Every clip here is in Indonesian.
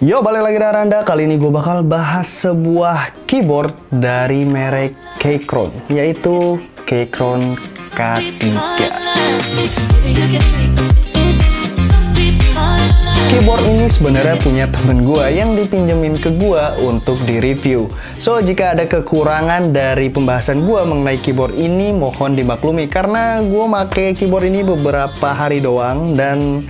Yo, balik lagi dengan Randa. Kali ini gue bakal bahas sebuah keyboard dari merek Keychron, yaitu Keychron K3. Keyboard ini sebenarnya punya temen gue yang dipinjemin ke gue untuk direview. So, jika ada kekurangan dari pembahasan gue mengenai keyboard ini, mohon dimaklumi karena gue make keyboard ini beberapa hari doang. Dan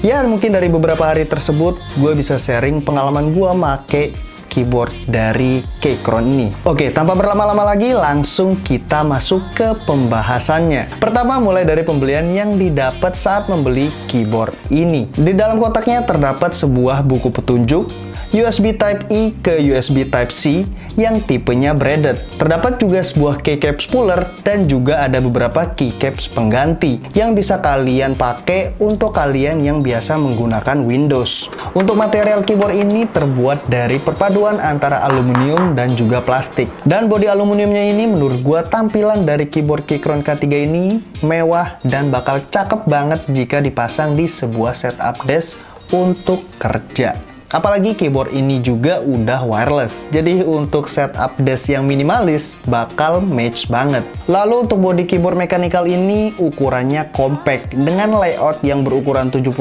ya, mungkin dari beberapa hari tersebut gue bisa sharing pengalaman gue make keyboard dari Keychron ini. Oke, tanpa berlama-lama lagi, langsung kita masuk ke pembahasannya. Pertama, mulai dari pembelian yang didapat saat membeli keyboard ini. Di dalam kotaknya terdapat sebuah buku petunjuk USB Type-E ke USB Type-C yang tipenya braided. Terdapat juga sebuah keycaps puller dan juga ada beberapa keycaps pengganti yang bisa kalian pakai untuk kalian yang biasa menggunakan Windows. Untuk material keyboard ini terbuat dari perpaduan antara aluminium dan juga plastik. Dan bodi aluminiumnya ini menurut gua tampilan dari keyboard Keychron K3 ini mewah dan bakal cakep banget jika dipasang di sebuah setup desk untuk kerja. Apalagi keyboard ini juga udah wireless, jadi untuk setup desk yang minimalis bakal match banget. Lalu untuk bodi keyboard mechanical ini ukurannya compact dengan layout yang berukuran 70%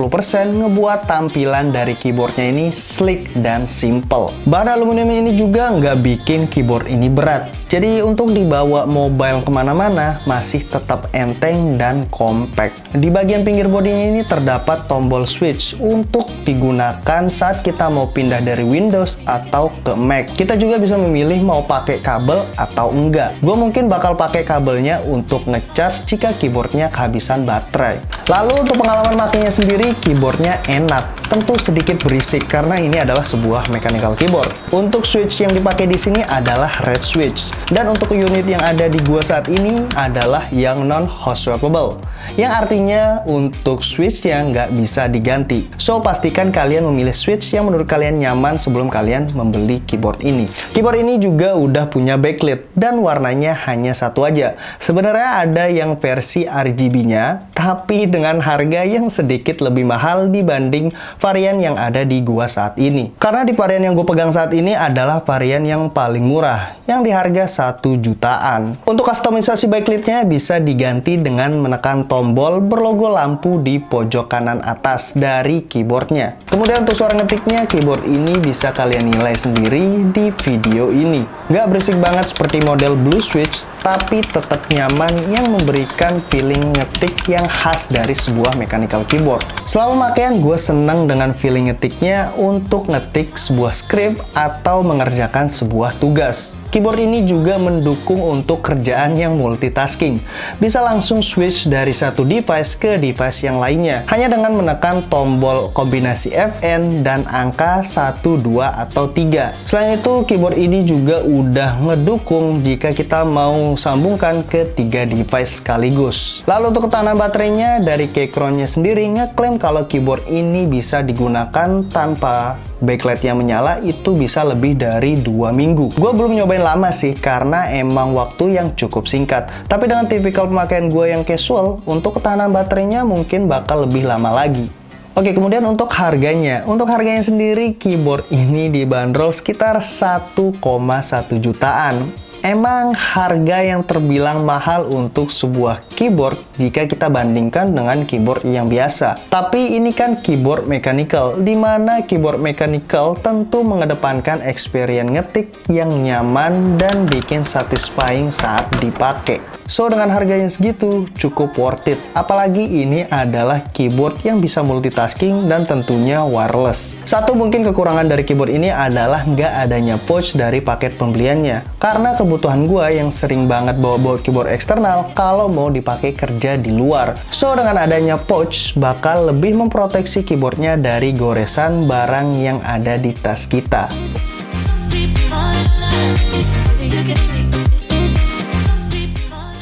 ngebuat tampilan dari keyboardnya ini sleek dan simple. Bahan aluminium ini juga nggak bikin keyboard ini berat, jadi untuk dibawa mobile kemana-mana masih tetap enteng dan compact. Di bagian pinggir bodinya ini terdapat tombol switch untuk digunakan saat kita mau pindah dari Windows atau ke Mac. Kita juga bisa memilih mau pakai kabel atau enggak. Gue mungkin bakal pakai kabelnya untuk ngecas jika keyboardnya kehabisan baterai. Lalu untuk pengalaman makainya sendiri, keyboardnya enak. Tentu sedikit berisik karena ini adalah sebuah mechanical keyboard. Untuk switch yang dipakai di sini adalah red switch. Dan untuk unit yang ada di gua saat ini adalah yang non-hot swappable, yang artinya untuk switch yang nggak bisa diganti. So, pastikan kalian memilih switch yang menurut kalian nyaman sebelum kalian membeli keyboard ini. Keyboard ini juga udah punya backlit dan warnanya hanya satu aja. Sebenarnya ada yang versi RGB-nya, tapi dengan harga yang sedikit lebih mahal dibanding varian yang ada di gua saat ini. Karena di varian yang gue pegang saat ini adalah varian yang paling murah, yang di harga 1 jutaan. Untuk customisasi backlit-nya bisa diganti dengan menekan tombol berlogo lampu di pojok kanan atas dari keyboardnya. Kemudian untuk suara ngetiknya, keyboard ini bisa kalian nilai sendiri di video ini. Nggak berisik banget seperti model Blue Switch, tapi tetap nyaman yang memberikan feeling ngetik yang khas dari sebuah mechanical keyboard. Selama makaian, gue seneng dengan feeling ngetiknya untuk ngetik sebuah script atau mengerjakan sebuah tugas. Keyboard ini juga mendukung untuk kerjaan yang multitasking. Bisa langsung switch dari satu device ke device yang lainnya, hanya dengan menekan tombol kombinasi Fn dan angka 1, 2, atau 3. Selain itu, keyboard ini juga udah ngedukung jika kita mau sambungkan ke 3 device sekaligus. Lalu untuk ketahanan baterainya, dari Keychronnya sendiri ngeklaim kalau keyboard ini bisa digunakan tanpa backlightnya menyala itu bisa lebih dari 2 minggu. Gue belum nyobain lama sih karena emang waktu yang cukup singkat. Tapi dengan tipikal pemakaian gue yang casual, untuk ketahanan baterainya mungkin bakal lebih lama lagi. Oke, kemudian untuk harganya. Untuk harganya sendiri, keyboard ini dibanderol sekitar 1,1 jutaan. Emang harga yang terbilang mahal untuk sebuah keyboard jika kita bandingkan dengan keyboard yang biasa. Tapi ini kan keyboard mechanical, di mana keyboard mechanical tentu mengedepankan experience ngetik yang nyaman dan bikin satisfying saat dipakai. So, dengan harganya segitu, cukup worth it. Apalagi ini adalah keyboard yang bisa multitasking dan tentunya wireless. Satu mungkin kekurangan dari keyboard ini adalah nggak adanya pouch dari paket pembeliannya. Karena kebutuhan gue yang sering banget bawa-bawa keyboard eksternal kalau mau dipakai kerja di luar. So, dengan adanya pouch, bakal lebih memproteksi keyboardnya dari goresan barang yang ada di tas kita.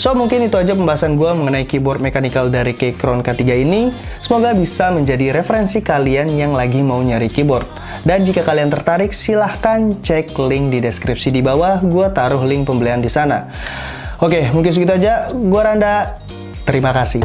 So, mungkin itu aja pembahasan gue mengenai keyboard mechanical dari Keychron K3 ini. Semoga bisa menjadi referensi kalian yang lagi mau nyari keyboard. Dan jika kalian tertarik, silahkan cek link di deskripsi di bawah. Gue taruh link pembelian di sana. Oke, mungkin segitu aja. Gue Randa. Terima kasih.